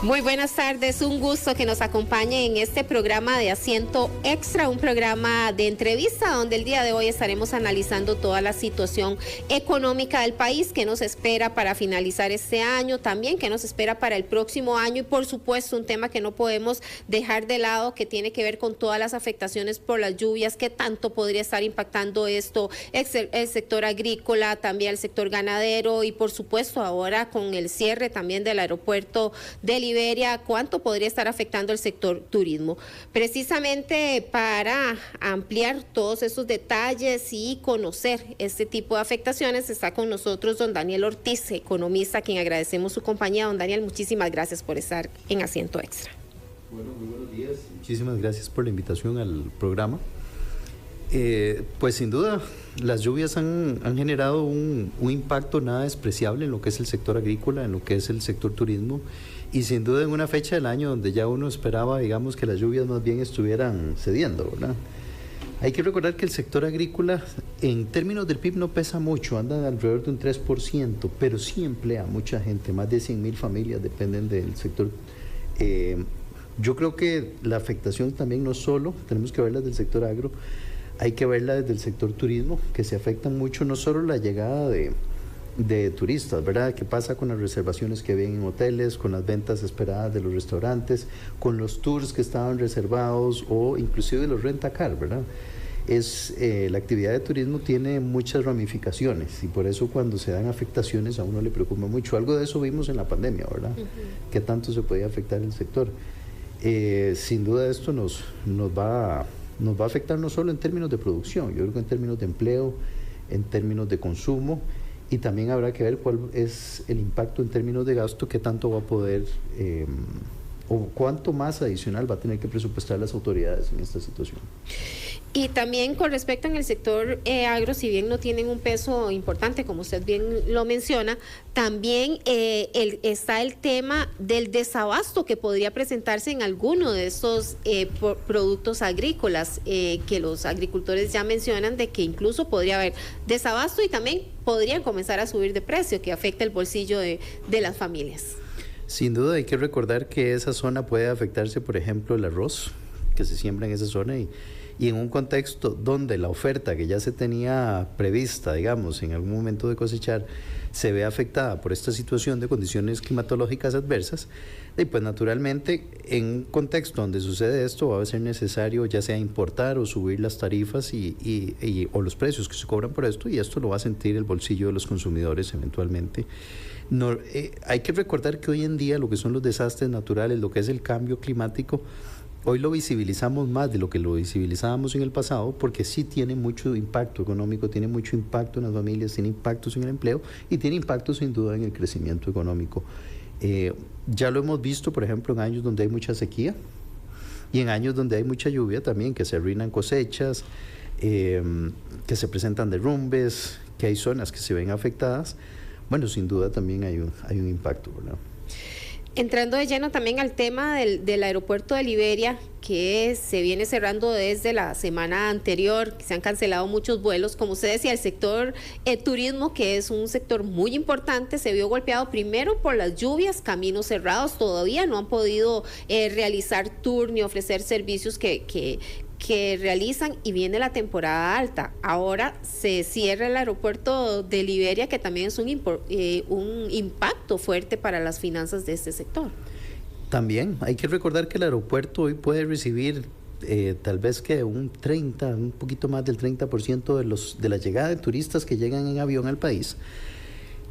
Muy buenas tardes, un gusto que nos acompañe en este programa de Asiento Extra, un programa de entrevista donde el día de hoy estaremos analizando toda la situación económica del país que nos espera para finalizar este año, también que nos espera para el próximo año y por supuesto un tema que no podemos dejar de lado que tiene que ver con todas las afectaciones por las lluvias, qué tanto podría estar impactando esto el sector agrícola, también el sector ganadero y por supuesto ahora con el cierre también del aeropuerto de Liberia, cuánto podría estar afectando el sector turismo. Precisamente para ampliar todos estos detalles y conocer este tipo de afectaciones, está con nosotros don Daniel Ortiz, economista, a quien agradecemos su compañía. Don Daniel, muchísimas gracias por estar en Asiento Extra. Bueno, muy buenos días. Muchísimas gracias por la invitación al programa. Pues sin duda, las lluvias han generado un impacto nada despreciable en lo que es el sector agrícola, en lo que es el sector turismo, y sin duda en una fecha del año donde ya uno esperaba, digamos, que las lluvias más bien estuvieran cediendo, ¿verdad? Hay que recordar que el sector agrícola, en términos del PIB, no pesa mucho, anda alrededor de un 3%, pero sí emplea a mucha gente, más de 100,000 familias dependen del sector. Yo creo que la afectación también no solo, tenemos que verla del sector agro, hay que verla desde el sector turismo, que se afectan mucho, no solo la llegada de turistas, ¿verdad? ¿Qué pasa con las reservaciones que ven en hoteles, con las ventas esperadas de los restaurantes, con los tours que estaban reservados o inclusive los rentacar, ¿verdad? La actividad de turismo tiene muchas ramificaciones y por eso cuando se dan afectaciones a uno le preocupa mucho. Algo de eso vimos en la pandemia, ¿verdad? ¿Qué tanto se podía afectar el sector? Sin duda esto nos va a afectar no solo en términos de producción, yo creo que en términos de empleo, en términos de consumo, y también habrá que ver cuál es el impacto en términos de gasto, qué tanto va a poder o cuánto más adicional va a tener que presupuestar las autoridades en esta situación. Y también con respecto en el sector agro, si bien no tienen un peso importante, como usted bien lo menciona, también está el tema del desabasto que podría presentarse en alguno de estos productos agrícolas, que los agricultores ya mencionan de que incluso podría haber desabasto y también podrían comenzar a subir de precio, que afecta el bolsillo de las familias. Sin duda hay que recordar que esa zona puede afectarse, por ejemplo, el arroz que se siembra en esa zona y en un contexto donde la oferta que ya se tenía prevista, digamos, en algún momento de cosechar, se ve afectada por esta situación de condiciones climatológicas adversas, y pues naturalmente en un contexto donde sucede esto va a ser necesario ya sea importar o subir las tarifas o los precios que se cobran por esto, y esto lo va a sentir el bolsillo de los consumidores eventualmente. No, hay que recordar que hoy en día lo que son los desastres naturales, lo que es el cambio climático, hoy lo visibilizamos más de lo que lo visibilizábamos en el pasado, porque sí tiene mucho impacto económico, tiene mucho impacto en las familias, tiene impactos en el empleo y tiene impacto sin duda en el crecimiento económico. Ya lo hemos visto, por ejemplo, en años donde hay mucha sequía y en años donde hay mucha lluvia también, que se arruinan cosechas, que se presentan derrumbes, que hay zonas que se ven afectadas. Bueno, sin duda también hay un impacto, ¿verdad? Entrando de lleno también al tema del aeropuerto de Liberia, que se viene cerrando desde la semana anterior, que se han cancelado muchos vuelos. Como usted decía, el sector turismo, que es un sector muy importante, se vio golpeado primero por las lluvias, caminos cerrados, todavía no han podido realizar tour ni ofrecer servicios que realizan, y viene la temporada alta. Ahora se cierra el aeropuerto de Liberia, que también es un impacto fuerte para las finanzas de este sector. También hay que recordar que el aeropuerto hoy puede recibir tal vez que un poquito más del 30% de la llegada de turistas que llegan en avión al país.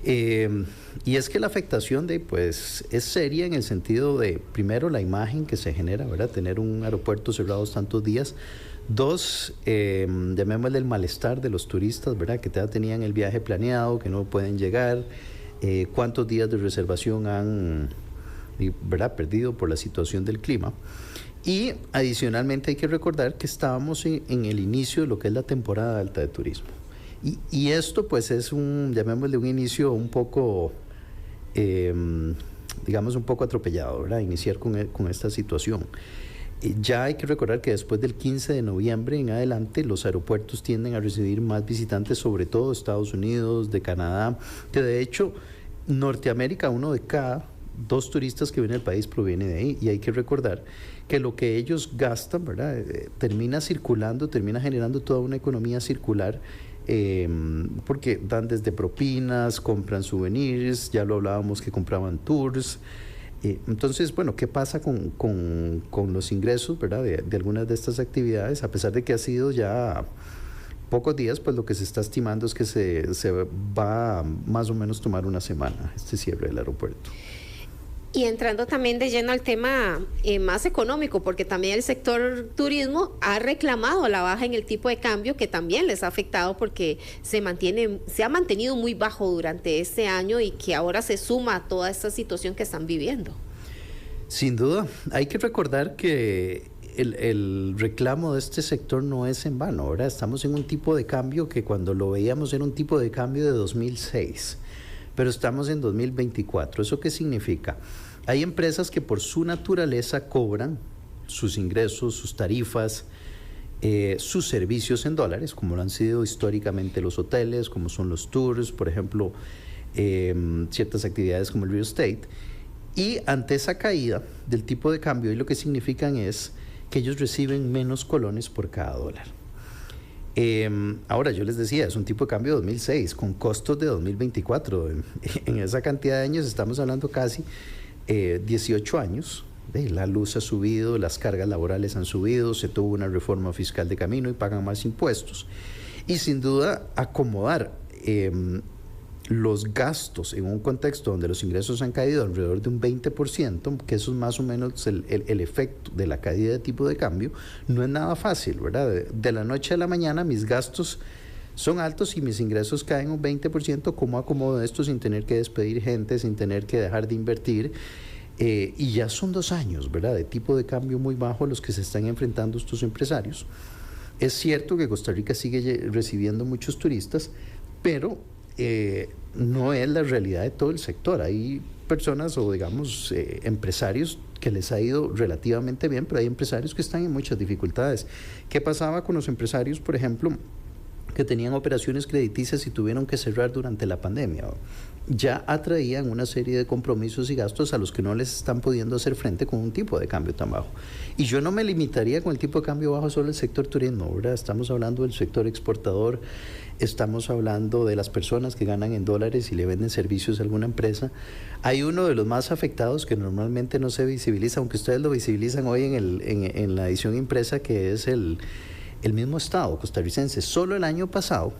Y es que la afectación pues es seria en el sentido de, primero, la imagen que se genera, ¿verdad? Tener un aeropuerto cerrado tantos días. Dos, llamémosle el malestar de los turistas, ¿verdad? Que ya tenían el viaje planeado, que no pueden llegar, cuántos días de reservación han, ¿verdad?, perdido por la situación del clima. Y adicionalmente hay que recordar que estábamos en el inicio de lo que es la temporada alta de turismo. Y esto pues es llamémosle un inicio un poco, digamos un poco atropellado, ¿verdad? Iniciar con esta situación. Ya hay que recordar que después del 15 de noviembre en adelante los aeropuertos tienden a recibir más visitantes, sobre todo de Estados Unidos, de Canadá, que de hecho Norteamérica, uno de cada 2 turistas que vienen al país proviene de ahí, y hay que recordar que lo que ellos gastan, ¿verdad? Termina circulando, termina generando toda una economía circular, porque dan desde propinas, compran souvenirs, ya lo hablábamos que compraban tours. Entonces, bueno, ¿qué pasa con los ingresos, ¿verdad? De algunas de estas actividades? A pesar de que ha sido ya pocos días, pues lo que se está estimando es que se va a más o menos tomar una semana este cierre del aeropuerto. Y entrando también de lleno al tema más económico, porque también el sector turismo ha reclamado la baja en el tipo de cambio, que también les ha afectado porque se ha mantenido muy bajo durante este año y que ahora se suma a toda esta situación que están viviendo. Sin duda, hay que recordar que el reclamo de este sector no es en vano. Ahora estamos en un tipo de cambio que cuando lo veíamos era un tipo de cambio de 2006. Pero estamos en 2024. ¿Eso qué significa? Hay empresas que por su naturaleza cobran sus ingresos, sus tarifas, sus servicios en dólares, como lo han sido históricamente los hoteles, como son los tours, por ejemplo, ciertas actividades como el real estate. Y ante esa caída del tipo de cambio, y lo que significan es que ellos reciben menos colones por cada dólar. Ahora, yo les decía, es un tipo de cambio de 2006 con costos de 2024. En esa cantidad de años estamos hablando casi 18 años. La luz ha subido, las cargas laborales han subido, se tuvo una reforma fiscal de camino y pagan más impuestos. Y sin duda, acomodar los gastos en un contexto donde los ingresos han caído alrededor de un 20%, que eso es más o menos el efecto de la caída de tipo de cambio, no es nada fácil, ¿verdad? De la noche a la mañana mis gastos son altos y mis ingresos caen un 20%, ¿cómo acomodo esto sin tener que despedir gente, sin tener que dejar de invertir? Y ya son 2 años, ¿verdad?, de tipo de cambio muy bajo los que se están enfrentando estos empresarios. Es cierto que Costa Rica sigue recibiendo muchos turistas, pero no es la realidad de todo el sector. Hay personas o digamos empresarios que les ha ido relativamente bien, pero hay empresarios que están en muchas dificultades. ¿Qué pasaba con los empresarios, por ejemplo, que tenían operaciones crediticias y tuvieron que cerrar durante la pandemia? Ya atraían una serie de compromisos y gastos a los que no les están pudiendo hacer frente con un tipo de cambio tan bajo. Y yo no me limitaría con el tipo de cambio bajo solo el sector turismo, ¿verdad? Estamos hablando del sector exportador, estamos hablando de las personas que ganan en dólares y le venden servicios a alguna empresa. Hay uno de los más afectados que normalmente no se visibiliza, aunque ustedes lo visibilizan hoy en la edición impresa, que es el mismo Estado costarricense. Solo el año pasado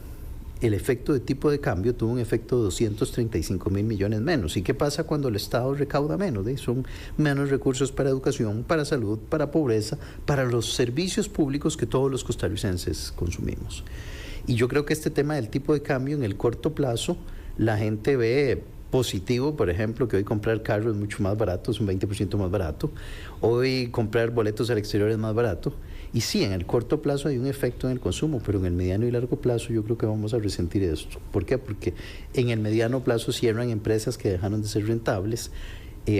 el efecto de tipo de cambio tuvo un efecto de 235.000 millones menos. ¿Y qué pasa cuando el Estado recauda menos? Son menos recursos para educación, para salud, para pobreza, para los servicios públicos que todos los costarricenses consumimos. Y yo creo que este tema del tipo de cambio en el corto plazo, la gente ve positivo, por ejemplo, que hoy comprar carro es mucho más barato, es un 20% más barato. Hoy comprar boletos al exterior es más barato. Y sí, en el corto plazo hay un efecto en el consumo, pero en el mediano y largo plazo yo creo que vamos a resentir esto. ¿Por qué? Porque en el mediano plazo cierran empresas que dejaron de ser rentables,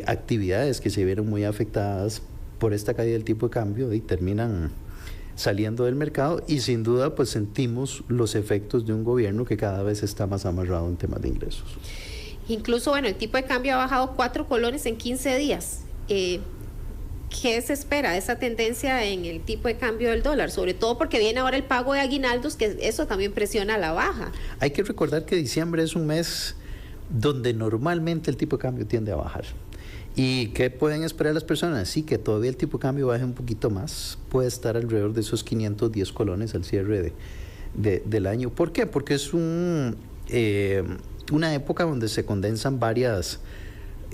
actividades que se vieron muy afectadas por esta caída del tipo de cambio y terminan saliendo del mercado, y sin duda pues sentimos los efectos de un gobierno que cada vez está más amarrado en temas de ingresos. Incluso, bueno, el tipo de cambio ha bajado 4 colones en 15 días. ¿Qué se espera de esa tendencia en el tipo de cambio del dólar? Sobre todo porque viene ahora el pago de aguinaldos, que eso también presiona a la baja. Hay que recordar que diciembre es un mes donde normalmente el tipo de cambio tiende a bajar. ¿Y qué pueden esperar las personas? Sí, que todavía el tipo de cambio baje un poquito más. Puede estar alrededor de esos 510 colones al cierre del año. ¿Por qué? Porque es una época donde se condensan varias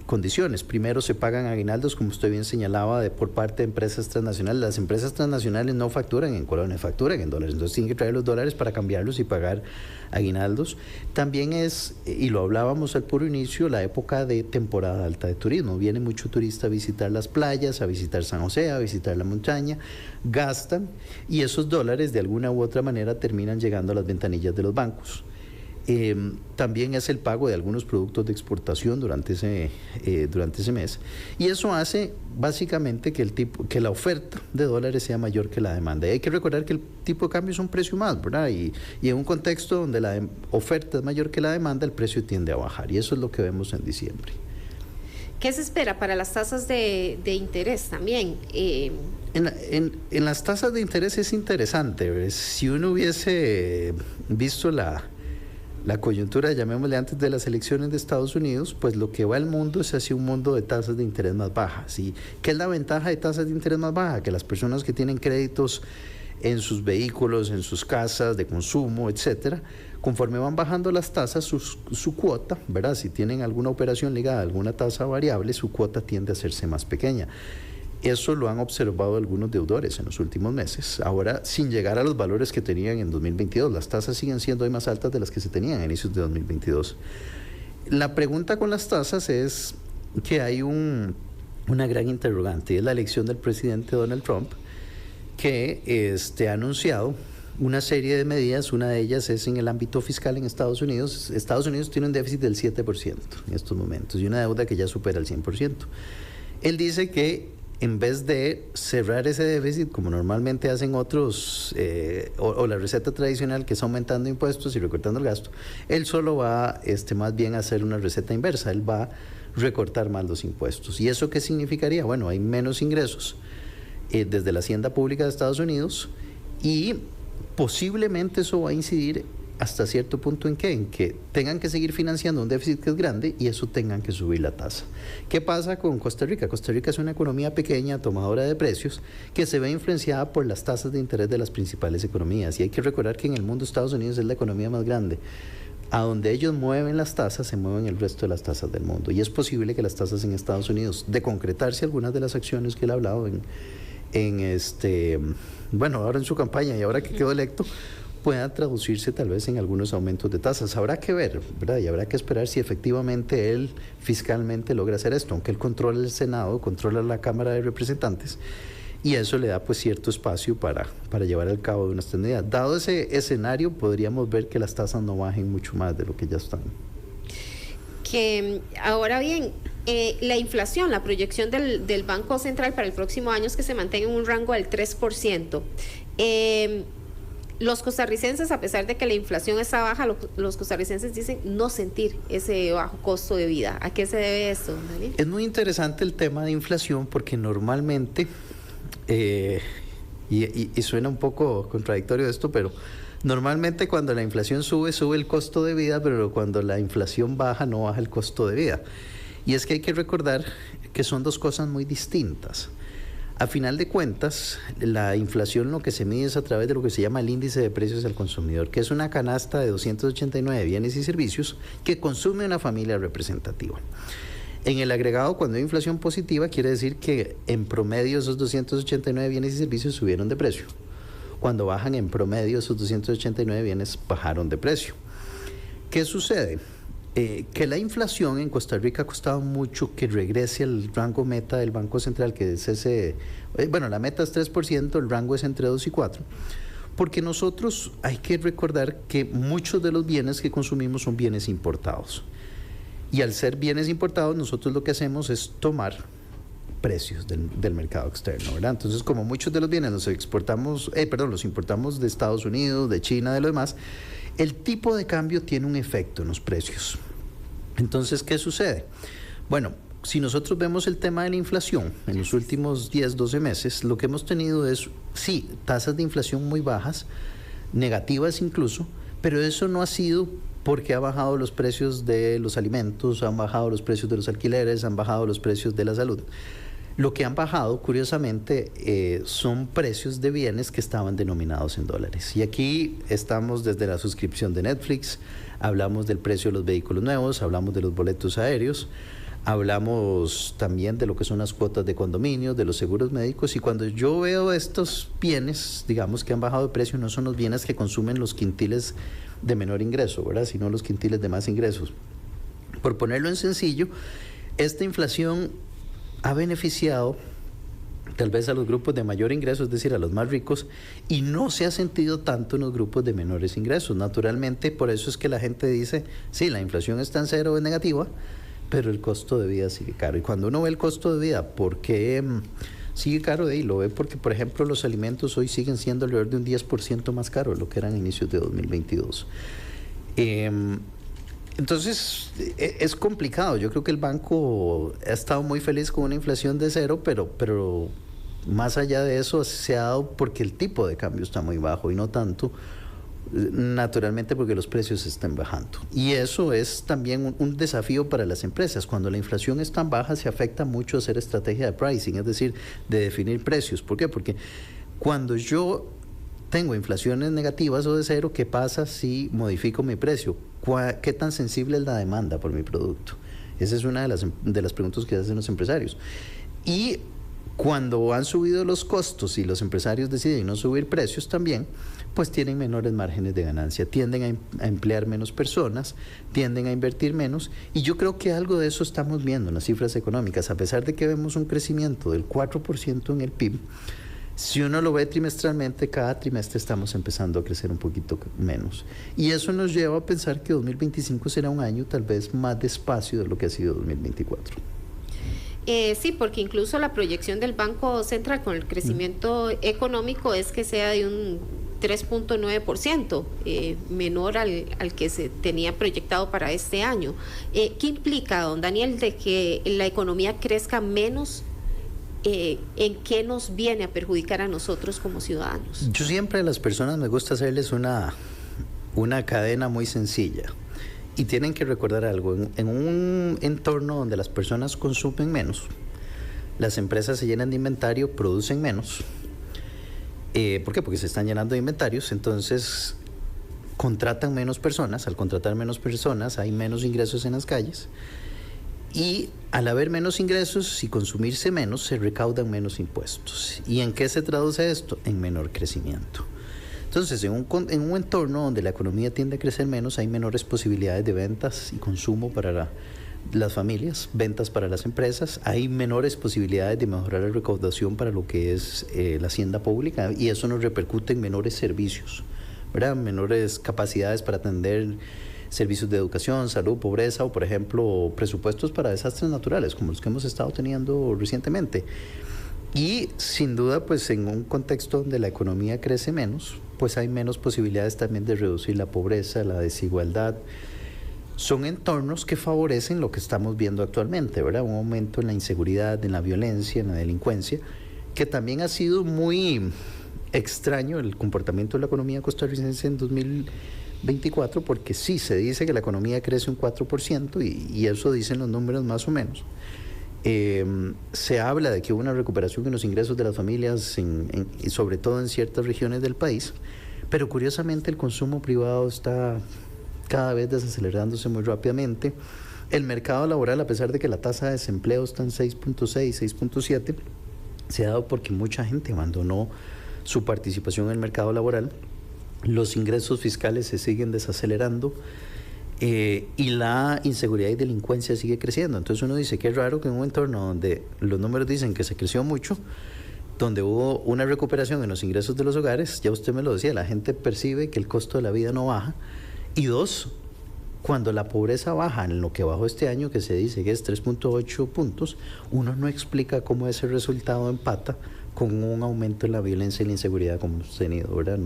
condiciones. Primero, se pagan aguinaldos, como usted bien señalaba, por parte de empresas transnacionales. Las empresas transnacionales no facturan en colones, facturan en dólares. Entonces tienen que traer los dólares para cambiarlos y pagar aguinaldos. También es, y lo hablábamos al puro inicio, la época de temporada alta de turismo. Viene mucho turista a visitar las playas, a visitar San José, a visitar la montaña, gastan, y esos dólares de alguna u otra manera terminan llegando a las ventanillas de los bancos. También es el pago de algunos productos de exportación durante ese mes, y eso hace básicamente que la oferta de dólares sea mayor que la demanda. Y hay que recordar que el tipo de cambio es un precio más, ¿verdad? Y en un contexto donde la oferta es mayor que la demanda, el precio tiende a bajar, y eso es lo que vemos en diciembre. ¿Qué se espera para las tasas de interés también? En las tasas de interés es interesante. Si uno hubiese visto la coyuntura, llamémosle antes de las elecciones de Estados Unidos, pues lo que va al mundo es hacia un mundo de tasas de interés más bajas. ¿Y qué es la ventaja de tasas de interés más bajas? Que las personas que tienen créditos en sus vehículos, en sus casas de consumo, etcétera, conforme van bajando las tasas, su cuota, ¿verdad? Si tienen alguna operación ligada a alguna tasa variable, su cuota tiende a hacerse más pequeña. Eso lo han observado algunos deudores en los últimos meses, ahora sin llegar a los valores que tenían en 2022. Las tasas siguen siendo hoy más altas de las que se tenían a inicios de 2022. La pregunta con las tasas es que hay una gran interrogante, y es la elección del presidente Donald Trump, que ha anunciado una serie de medidas. Una de ellas es en el ámbito fiscal en Estados Unidos. Estados Unidos tiene un déficit del 7% en estos momentos y una deuda que ya supera el 100%. Él dice que en vez de cerrar ese déficit, como normalmente hacen otros, o la receta tradicional, que es aumentando impuestos y recortando el gasto, él solo va más bien a hacer una receta inversa. Él va a recortar más los impuestos. ¿Y eso qué significaría? Bueno, hay menos ingresos desde la hacienda pública de Estados Unidos, y posiblemente eso va a incidir hasta cierto punto en que tengan que seguir financiando un déficit que es grande y eso tengan que subir la tasa. ¿Qué pasa con Costa Rica? Costa Rica es una economía pequeña, tomadora de precios, que se ve influenciada por las tasas de interés de las principales economías, y hay que recordar que en el mundo Estados Unidos es la economía más grande. A donde ellos mueven las tasas, se mueven el resto de las tasas del mundo, y es posible que las tasas en Estados Unidos, de concretarse algunas de las acciones que él ha hablado ahora en su campaña y ahora que quedó electo, pueda traducirse tal vez en algunos aumentos de tasas. Habrá que ver, ¿verdad? Y habrá que esperar si efectivamente él fiscalmente logra hacer esto, aunque él controla el Senado, controla la Cámara de Representantes, y eso le da pues cierto espacio para llevar al cabo de una medidas. Dado ese escenario, podríamos ver que las tasas no bajen mucho más de lo que ya están. Que ahora bien, la inflación, la proyección del Banco Central para el próximo año es que se mantenga en un rango del 3%. Los costarricenses, a pesar de que la inflación está baja, los costarricenses dicen no sentir ese bajo costo de vida. ¿A qué se debe eso, Daniel? Es muy interesante el tema de inflación, porque normalmente, y suena un poco contradictorio esto, pero normalmente cuando la inflación sube el costo de vida, pero cuando la inflación baja, no baja el costo de vida. Y es que hay que recordar que son dos cosas muy distintas. A final de cuentas, la inflación lo que se mide es a través de lo que se llama el índice de precios al consumidor, que es una canasta de 289 bienes y servicios que consume una familia representativa. En el agregado, cuando hay inflación positiva, quiere decir que en promedio esos 289 bienes y servicios subieron de precio. Cuando bajan, en promedio esos 289 bienes bajaron de precio. ¿Qué sucede? Que la inflación en Costa Rica ha costado mucho que regrese al rango meta del Banco Central, que es la meta es 3%, el rango es entre 2 y 4, porque nosotros hay que recordar que muchos de los bienes que consumimos son bienes importados, y al ser bienes importados nosotros lo que hacemos es tomar precios del mercado externo, ¿verdad? Entonces, como muchos de los bienes los importamos de Estados Unidos, de China, de lo demás, el tipo de cambio tiene un efecto en los precios. Entonces, ¿qué sucede? Bueno, si nosotros vemos el tema de la inflación en los últimos 10, 12 meses, lo que hemos tenido es, sí, tasas de inflación muy bajas, negativas incluso, pero eso no ha sido porque ha bajado los precios de los alimentos, han bajado los precios de los alquileres, han bajado los precios de la salud. Lo que han bajado, curiosamente, son precios de bienes que estaban denominados en dólares. Y aquí estamos desde la suscripción de Netflix, hablamos del precio de los vehículos nuevos, hablamos de los boletos aéreos, hablamos también de lo que son las cuotas de condominio, de los seguros médicos. Y cuando yo veo estos bienes, digamos, que han bajado de precio, no son los bienes que consumen los quintiles de menor ingreso, ¿verdad?, sino los quintiles de más ingresos. Por ponerlo en sencillo, esta inflación ha beneficiado tal vez a los grupos de mayor ingreso, es decir, a los más ricos, y no se ha sentido tanto en los grupos de menores ingresos. Naturalmente, por eso es que la gente dice, sí, la inflación está en cero, es negativa, pero el costo de vida sigue caro. Y cuando uno ve el costo de vida, ¿por qué sigue caro? De ahí lo ve porque, por ejemplo, los alimentos hoy siguen siendo alrededor de un 10% más caros de lo que eran a inicios de 2022. Entonces, es complicado. Yo creo que el banco ha estado muy feliz con una inflación de 0, pero más allá de eso se ha dado porque el tipo de cambio está muy bajo y no tanto, naturalmente, porque los precios están bajando. Y eso es también un desafío para las empresas. Cuando la inflación es tan baja, se afecta mucho hacer estrategia de pricing, es decir, de definir precios. ¿Por qué? Porque cuando yo tengo inflaciones negativas o de 0, ¿qué pasa si modifico mi precio? ¿Qué tan sensible es la demanda por mi producto? Esa es una de las preguntas que hacen los empresarios. Y cuando han subido los costos y los empresarios deciden no subir precios también, pues tienen menores márgenes de ganancia, tienden a emplear menos personas, tienden a invertir menos, y yo creo que algo de eso estamos viendo en las cifras económicas. A pesar de que vemos un crecimiento del 4% en el PIB, si uno lo ve trimestralmente, cada trimestre estamos empezando a crecer un poquito menos. Y eso nos lleva a pensar que 2025 será un año tal vez más despacio de lo que ha sido 2024. Sí, porque incluso la proyección del Banco Central con el crecimiento económico es que sea de un 3.9%, menor al que se tenía proyectado para este año. ¿Qué implica, don Daniel, de que la economía crezca menos? ¿En qué nos viene a perjudicar a nosotros como ciudadanos? Yo siempre a las personas me gusta hacerles una cadena muy sencilla. Y tienen que recordar algo, en un entorno donde las personas consumen menos, las empresas se llenan de inventario, producen menos. ¿Por qué? Porque se están llenando de inventarios, entonces contratan menos personas. Al contratar menos personas hay menos ingresos en las calles. Y al haber menos ingresos y consumirse menos, se recaudan menos impuestos. ¿Y en qué se traduce esto? En menor crecimiento. Entonces, en un entorno donde la economía tiende a crecer menos, hay menores posibilidades de ventas y consumo para las familias, ventas para las empresas, hay menores posibilidades de mejorar la recaudación para lo que es la hacienda pública, y eso nos repercute en menores servicios, ¿verdad? Menores capacidades para atender servicios de educación, salud, pobreza, o por ejemplo presupuestos para desastres naturales como los que hemos estado teniendo recientemente. Y sin duda, pues en un contexto donde la economía crece menos, pues hay menos posibilidades también de reducir la pobreza, la desigualdad. Son entornos que favorecen lo que estamos viendo actualmente, ¿verdad? Un aumento en la inseguridad, en la violencia, en la delincuencia, que también ha sido muy extraño el comportamiento de la economía costarricense en 2024, porque sí, se dice que la economía crece un 4%, y eso dicen los números más o menos. Se habla de que hubo una recuperación en los ingresos de las familias, y sobre todo en ciertas regiones del país, pero curiosamente el consumo privado está cada vez desacelerándose muy rápidamente. El mercado laboral, a pesar de que la tasa de desempleo está en 6.6, 6.7, se ha dado porque mucha gente abandonó su participación en el mercado laboral, los ingresos fiscales se siguen desacelerando, y la inseguridad y delincuencia sigue creciendo. Entonces uno dice que es raro que en un entorno donde los números dicen que se creció mucho, donde hubo una recuperación en los ingresos de los hogares, ya usted me lo decía, la gente percibe que el costo de la vida no baja, y dos, cuando la pobreza baja en lo que bajó este año, que se dice que es 3.8 puntos, uno no explica cómo ese resultado empata con un aumento en la violencia y la inseguridad como hemos tenido, ¿verdad?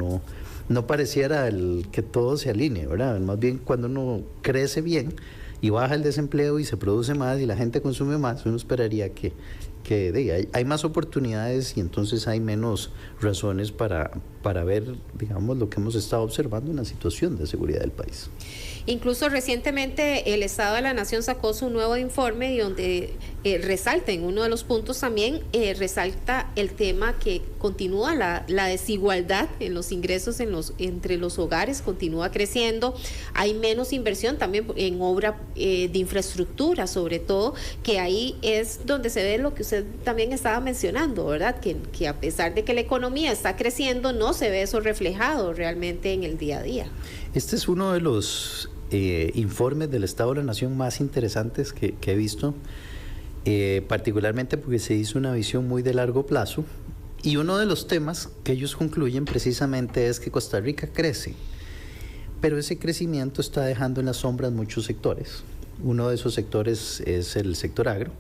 No pareciera que todo se alinee, ¿verdad? Más bien, cuando uno crece bien y baja el desempleo y se produce más y la gente consume más, uno esperaría que hay más oportunidades, y entonces hay menos razones para ver, digamos, lo que hemos estado observando en la situación de seguridad del país. Incluso recientemente el Estado de la Nación sacó su nuevo informe, y donde resalta en uno de los puntos también, resalta el tema que continúa la desigualdad en los ingresos entre los hogares, continúa creciendo, hay menos inversión también en obra de infraestructura, sobre todo, que ahí es donde se ve lo que usted también estaba mencionando, ¿verdad? Que a pesar de que la economía está creciendo, no se ve eso reflejado realmente en el día a día. Este es uno de los informes del Estado de la Nación más interesantes que he visto, particularmente porque se hizo una visión muy de largo plazo, y uno de los temas que ellos concluyen precisamente es que Costa Rica crece, pero ese crecimiento está dejando en las sombras muchos sectores. Uno de esos sectores es el sector agro.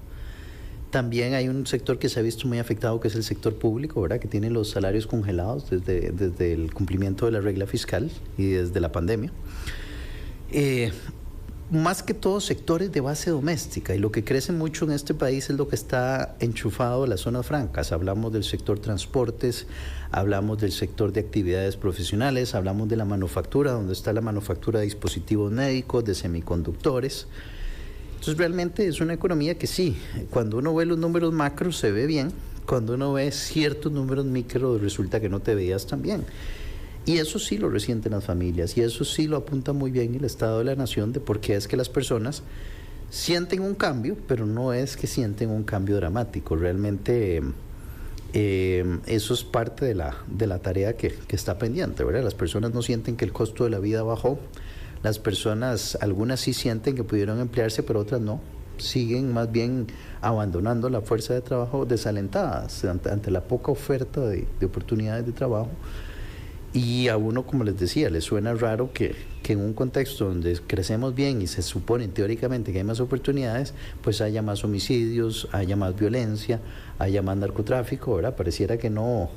También hay un sector que se ha visto muy afectado, que es el sector público, ¿verdad? Que tiene los salarios congelados desde el cumplimiento de la regla fiscal y desde la pandemia. más que todo sectores de base doméstica, y lo que crece mucho en este país es lo que está enchufado a las zonas francas. Hablamos del sector transportes, hablamos del sector de actividades profesionales, hablamos de la manufactura, donde está la manufactura de dispositivos médicos, de semiconductores. Entonces realmente es una economía que sí, cuando uno ve los números macros se ve bien, cuando uno ve ciertos números micros resulta que no te veías tan bien. Y eso sí lo resienten las familias, y eso sí lo apunta muy bien el Estado de la Nación, de por qué es que las personas sienten un cambio, pero no es que sienten un cambio dramático. Realmente eso es parte de la tarea que está pendiente, ¿verdad? Las personas no sienten que el costo de la vida bajó, las personas, algunas sí sienten que pudieron emplearse, pero otras no. Siguen más bien abandonando la fuerza de trabajo desalentadas ante la poca oferta de oportunidades de trabajo. Y a uno, como les decía, le suena raro que en un contexto donde crecemos bien y se supone teóricamente que hay más oportunidades, pues haya más homicidios, haya más violencia, haya más narcotráfico, ¿verdad? Pareciera que no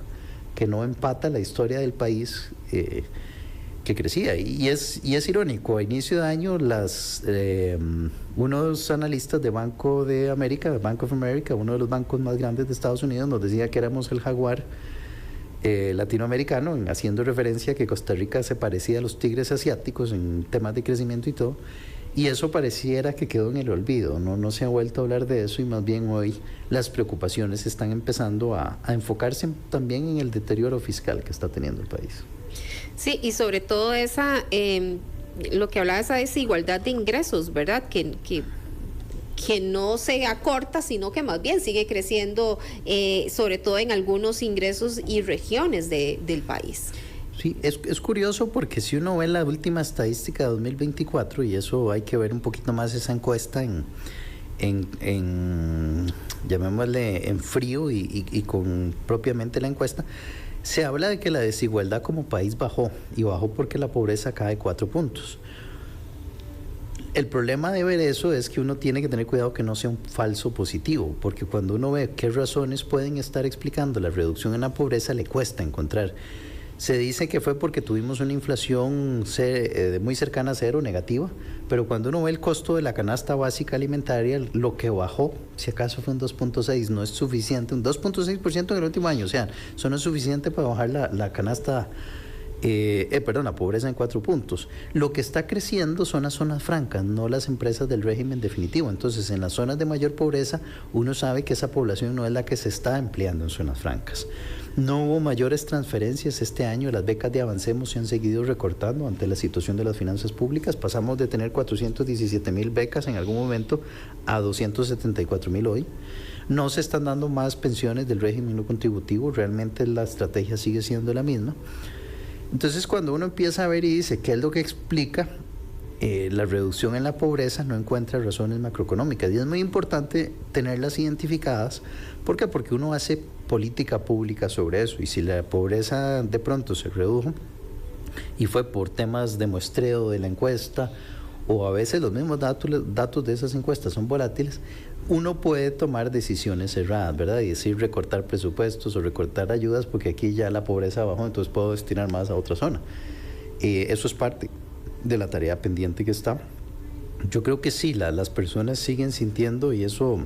empata la historia del país que crecía. Y es irónico, a inicio de año unos analistas de Banco de América, Bank of America, uno de los bancos más grandes de Estados Unidos, nos decía que éramos el jaguar latinoamericano, haciendo referencia a que Costa Rica se parecía a los tigres asiáticos en temas de crecimiento y todo, y eso pareciera que quedó en el olvido, no se ha vuelto a hablar de eso, y más bien hoy las preocupaciones están empezando a enfocarse también en el deterioro fiscal que está teniendo el país. Sí, y sobre todo lo que hablaba, esa desigualdad de ingresos, ¿verdad? Que no se acorta, sino que más bien sigue creciendo, sobre todo en algunos ingresos y regiones del país. Sí, es curioso porque si uno ve la última estadística de 2024, y eso hay que ver un poquito más esa encuesta llamémosle en frío y con propiamente la encuesta, se habla de que la desigualdad como país bajó, y bajó porque la pobreza cae 4 puntos. El problema de ver eso es que uno tiene que tener cuidado que no sea un falso positivo, porque cuando uno ve qué razones pueden estar explicando la reducción en la pobreza, le cuesta encontrar. Se dice que fue porque tuvimos una inflación muy cercana a cero, negativa, pero cuando uno ve el costo de la canasta básica alimentaria, lo que bajó, si acaso fue un 2.6, no es suficiente, un 2.6% en el último año, o sea, eso no es suficiente para bajar la canasta la pobreza en 4 puntos. Lo que está creciendo son las zonas francas, no las empresas del régimen definitivo. Entonces, en las zonas de mayor pobreza, uno sabe que esa población no es la que se está empleando en zonas francas. No hubo mayores transferencias este año, las becas de Avancemos se han seguido recortando ante la situación de las finanzas públicas. Pasamos de tener 417,000 becas en algún momento a 274,000 hoy. No se están dando más pensiones del régimen no contributivo, realmente la estrategia sigue siendo la misma. Entonces, cuando uno empieza a ver y dice qué es lo que explica la reducción en la pobreza, no encuentra razones macroeconómicas, y es muy importante tenerlas identificadas. ¿Por qué? Porque uno hace política pública sobre eso, y si la pobreza de pronto se redujo y fue por temas de muestreo de la encuesta, o a veces los mismos datos de esas encuestas son volátiles, uno puede tomar decisiones erradas, ¿verdad? Y decir recortar presupuestos o recortar ayudas porque aquí ya la pobreza bajó, entonces puedo destinar más a otra zona. Eso es parte de la tarea pendiente que está. Yo creo que sí, las personas siguen sintiendo, y eso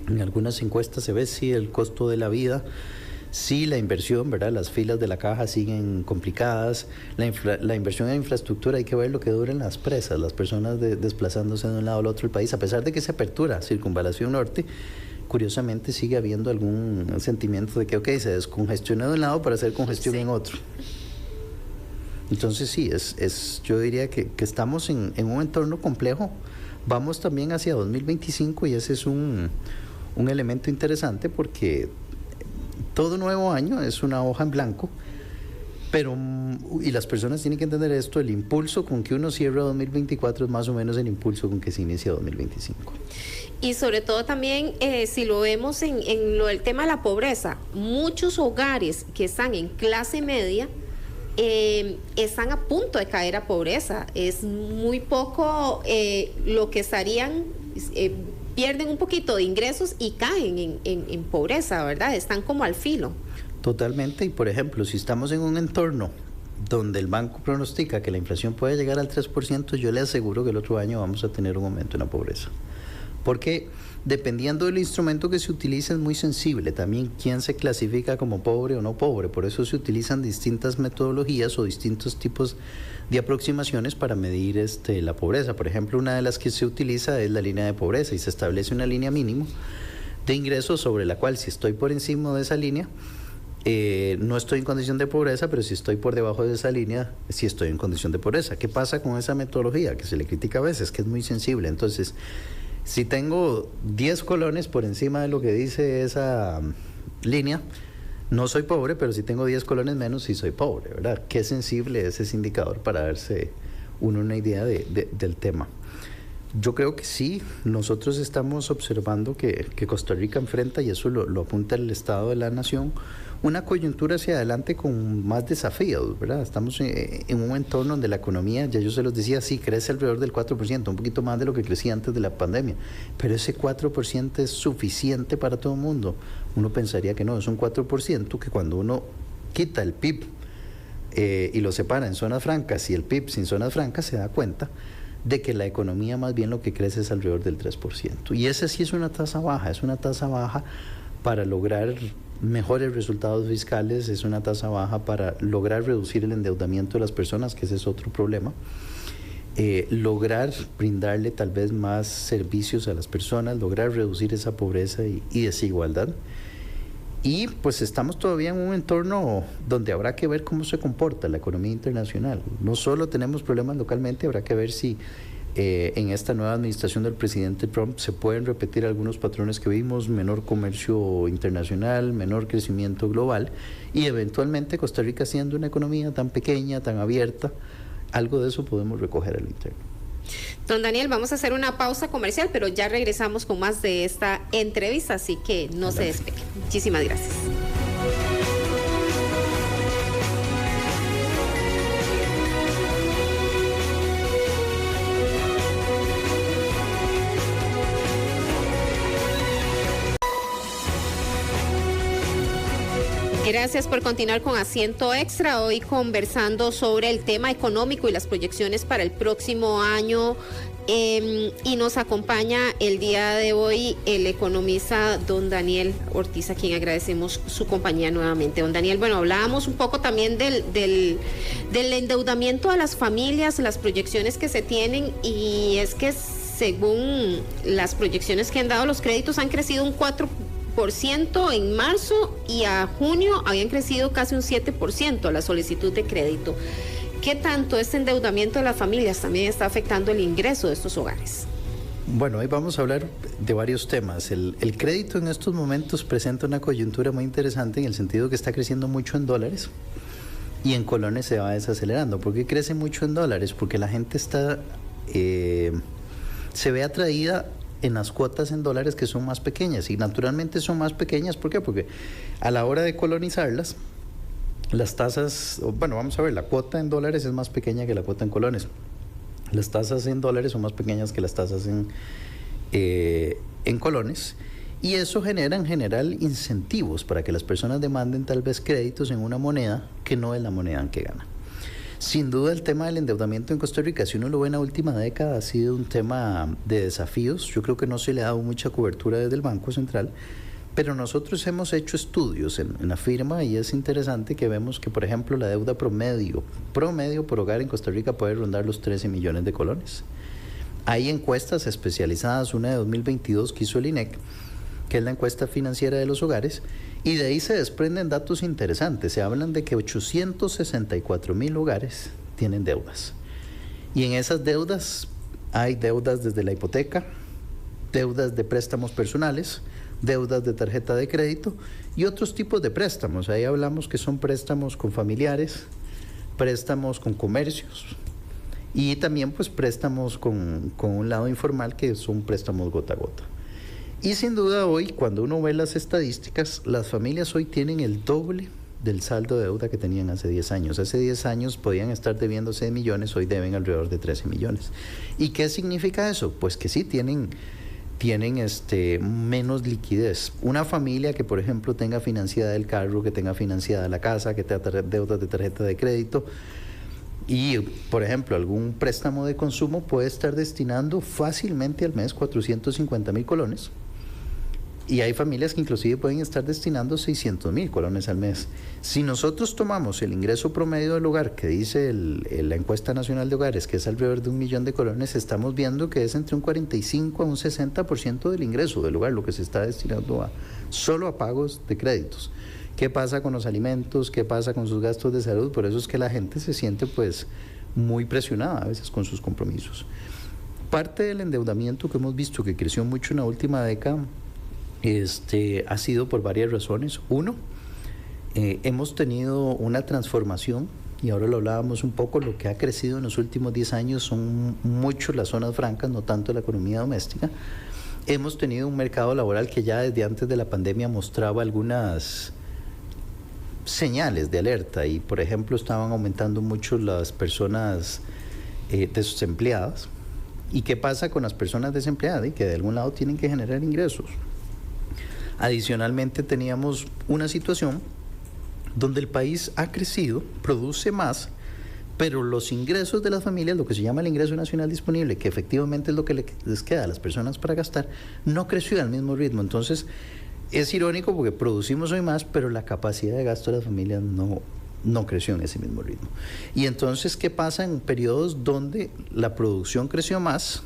en algunas encuestas se ve, sí, el costo de la vida, sí, la inversión, ¿verdad? Las filas de la caja siguen complicadas, la inversión en infraestructura, hay que ver lo que duran las presas, las personas desplazándose de un lado al otro del país, a pesar de que se apertura Circunvalación Norte, curiosamente sigue habiendo algún sentimiento de que, se descongestiona de un lado para hacer congestión en otro. Entonces sí, yo diría que estamos en un entorno complejo. Vamos también hacia 2025 y ese es un elemento interesante porque todo nuevo año es una hoja en blanco, y las personas tienen que entender esto, el impulso con que uno cierra 2024 es más o menos el impulso con que se inicia 2025. Y sobre todo también, si lo vemos en el tema de la pobreza, muchos hogares que están en clase media están a punto de caer a pobreza. Es muy poco lo que estarían, pierden un poquito de ingresos y caen en pobreza, ¿verdad? Están como al filo. Totalmente, y por ejemplo, si estamos en un entorno donde el banco pronostica que la inflación puede llegar al 3%, yo le aseguro que el otro año vamos a tener un aumento en la pobreza. Porque dependiendo del instrumento que se utilice es muy sensible también quién se clasifica como pobre o no pobre. Por eso se utilizan distintas metodologías o distintos tipos de aproximaciones para medir la pobreza. Por ejemplo, una de las que se utiliza es la línea de pobreza y se establece una línea mínimo de ingresos sobre la cual si estoy por encima de esa línea, no estoy en condición de pobreza, pero si estoy por debajo de esa línea, sí estoy en condición de pobreza. ¿Qué pasa con esa metodología? Que se le critica a veces, que es muy sensible. Entonces, si tengo 10 colones por encima de lo que dice esa línea, no soy pobre, pero si tengo 10 colones menos, sí soy pobre, ¿verdad? Qué sensible es ese indicador para darse uno una idea del tema. Yo creo que sí, nosotros estamos observando que Costa Rica enfrenta, y eso lo apunta el Estado de la Nación, una coyuntura hacia adelante con más desafíos, ¿verdad? Estamos en un entorno donde la economía, ya yo se los decía, sí, crece alrededor del 4%, un poquito más de lo que crecía antes de la pandemia, pero ese 4% es suficiente para todo el mundo. Uno pensaría que no, es un 4% que cuando uno quita el PIB y lo separa en zonas francas y el PIB sin zonas francas, se da cuenta de que la economía más bien lo que crece es alrededor del 3%. Y esa sí es una tasa baja para lograr mejores resultados fiscales, es una tasa baja para lograr reducir el endeudamiento de las personas, que ese es otro problema, lograr brindarle tal vez más servicios a las personas, lograr reducir esa pobreza y desigualdad. Y pues estamos todavía en un entorno donde habrá que ver cómo se comporta la economía internacional. No solo tenemos problemas localmente, habrá que ver si en esta nueva administración del presidente Trump se pueden repetir algunos patrones que vimos, menor comercio internacional, menor crecimiento global, y eventualmente Costa Rica siendo una economía tan pequeña, tan abierta, algo de eso podemos recoger al interno. Don Daniel, vamos a hacer una pausa comercial, pero ya regresamos con más de esta entrevista, así que no se despegue. Muchísimas gracias. Gracias por continuar con Asiento Extra, hoy conversando sobre el tema económico y las proyecciones para el próximo año. Y nos acompaña el día de hoy el economista don Daniel Ortiz, a quien agradecemos su compañía nuevamente. Don Daniel, bueno, hablábamos un poco también del endeudamiento a las familias, las proyecciones que se tienen, y es que según las proyecciones que han dado, los créditos han crecido un 4% en marzo y a junio habían crecido casi un 7% la solicitud de crédito. ¿Qué tanto este endeudamiento de las familias también está afectando el ingreso de estos hogares? Bueno, hoy vamos a hablar de varios temas. El crédito en estos momentos presenta una coyuntura muy interesante en el sentido que está creciendo mucho en dólares y en colones se va desacelerando. ¿Por qué crece mucho en dólares? Porque la gente está se ve atraída en las cuotas en dólares que son más pequeñas, y naturalmente son más pequeñas. ¿Por qué? Porque a la hora de colonizarlas, las tasas, bueno, vamos a ver, la cuota en dólares es más pequeña que la cuota en colones. Las tasas en dólares son más pequeñas que las tasas en colones, y eso genera en general incentivos para que las personas demanden tal vez créditos en una moneda que no es la moneda en que ganan. Sin duda el tema del endeudamiento en Costa Rica, si uno lo ve en la última década, ha sido un tema de desafíos. Yo creo que no se le ha dado mucha cobertura desde el Banco Central, pero nosotros hemos hecho estudios en la firma y es interesante que vemos que, por ejemplo, la deuda promedio por hogar en Costa Rica puede rondar los 13 millones de colones. Hay encuestas especializadas, una de 2022 que hizo el INEC, que es la encuesta financiera de los hogares, y de ahí se desprenden datos interesantes. Se hablan de que 864,000 hogares tienen deudas. Y en esas deudas hay deudas desde la hipoteca, deudas de préstamos personales, deudas de tarjeta de crédito y otros tipos de préstamos. Ahí hablamos que son préstamos con familiares, préstamos con comercios y también pues préstamos con un lado informal, que son préstamos gota a gota. Y sin duda hoy, cuando uno ve las estadísticas, las familias hoy tienen el doble del saldo de deuda que tenían hace 10 años. Hace 10 años podían estar debiendo 6 millones, hoy deben alrededor de 13 millones. ¿Y qué significa eso? Pues que sí tienen tienen menos liquidez. Una familia que, por ejemplo, tenga financiada el carro, que tenga financiada la casa, que tenga deudas de tarjeta de crédito y, por ejemplo, algún préstamo de consumo, puede estar destinando fácilmente al mes 450.000 colones. Y hay familias que inclusive pueden estar destinando 600.000 colones al mes. Si nosotros tomamos el ingreso promedio del hogar, que dice la encuesta nacional de hogares, que es alrededor de 1 millón de colones, estamos viendo que es entre un 45 a un 60% del ingreso del hogar, lo que se está destinando solo a pagos de créditos. ¿Qué pasa con los alimentos? ¿Qué pasa con sus gastos de salud? Por eso es que la gente se siente pues muy presionada a veces con sus compromisos. Parte del endeudamiento que hemos visto que creció mucho en la última década ha sido por varias razones. Uno, hemos tenido una transformación, y ahora lo hablábamos un poco, lo que ha crecido en los últimos 10 años son mucho las zonas francas, no tanto la economía doméstica. Hemos tenido un mercado laboral que ya desde antes de la pandemia mostraba algunas señales de alerta y, por ejemplo, estaban aumentando mucho las personas desempleadas. ¿Y qué pasa con las personas desempleadas? Que de algún lado tienen que generar ingresos. Adicionalmente teníamos una situación donde el país ha crecido, produce más, pero los ingresos de las familias, lo que se llama el ingreso nacional disponible, que efectivamente es lo que les queda a las personas para gastar, no creció al mismo ritmo. Entonces es irónico porque producimos hoy más, pero la capacidad de gasto de las familias no creció en ese mismo ritmo. Y entonces, ¿qué pasa en periodos donde la producción creció más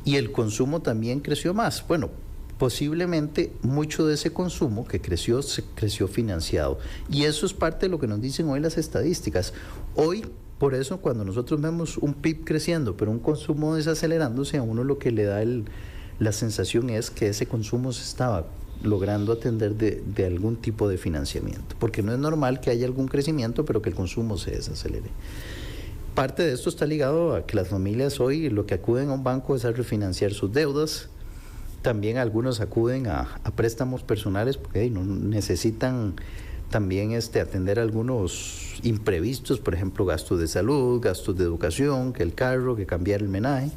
y el consumo también creció más? Bueno, posiblemente mucho de ese consumo que creció, se creció financiado. Y eso es parte de lo que nos dicen hoy las estadísticas. Hoy, por eso, cuando nosotros vemos un PIB creciendo, pero un consumo desacelerándose, a uno lo que le da la sensación es que ese consumo se estaba logrando atender de algún tipo de financiamiento. Porque no es normal que haya algún crecimiento, pero que el consumo se desacelere. Parte de esto está ligado a que las familias hoy lo que acuden a un banco es a refinanciar sus deudas. También algunos acuden a préstamos personales porque no necesitan también atender algunos imprevistos, por ejemplo, gastos de salud, gastos de educación, que el carro, que cambiar el menaje.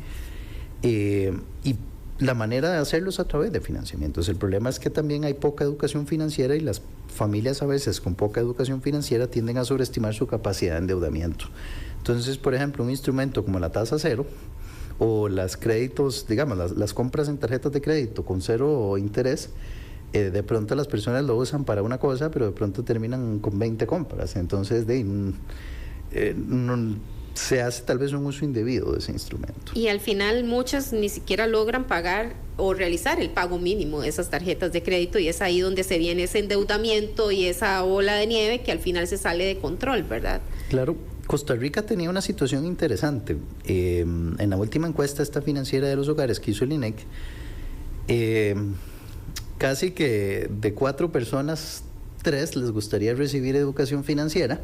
Y la manera de hacerlo es a través de financiamientos. El problema es que también hay poca educación financiera y las familias a veces con poca educación financiera tienden a sobreestimar su capacidad de endeudamiento. Entonces, por ejemplo, un instrumento como la tasa cero, o los créditos, digamos, las compras en tarjetas de crédito con cero interés, de pronto las personas lo usan para una cosa, pero de pronto terminan con 20 compras. Entonces, se hace tal vez un uso indebido de ese instrumento. Y al final muchas ni siquiera logran pagar o realizar el pago mínimo de esas tarjetas de crédito, y es ahí donde se viene ese endeudamiento y esa bola de nieve que al final se sale de control, ¿verdad? Claro. Costa Rica tenía una situación interesante. En la última encuesta financiera de los hogares que hizo el INEC, casi que de 4 personas, 3 les gustaría recibir educación financiera.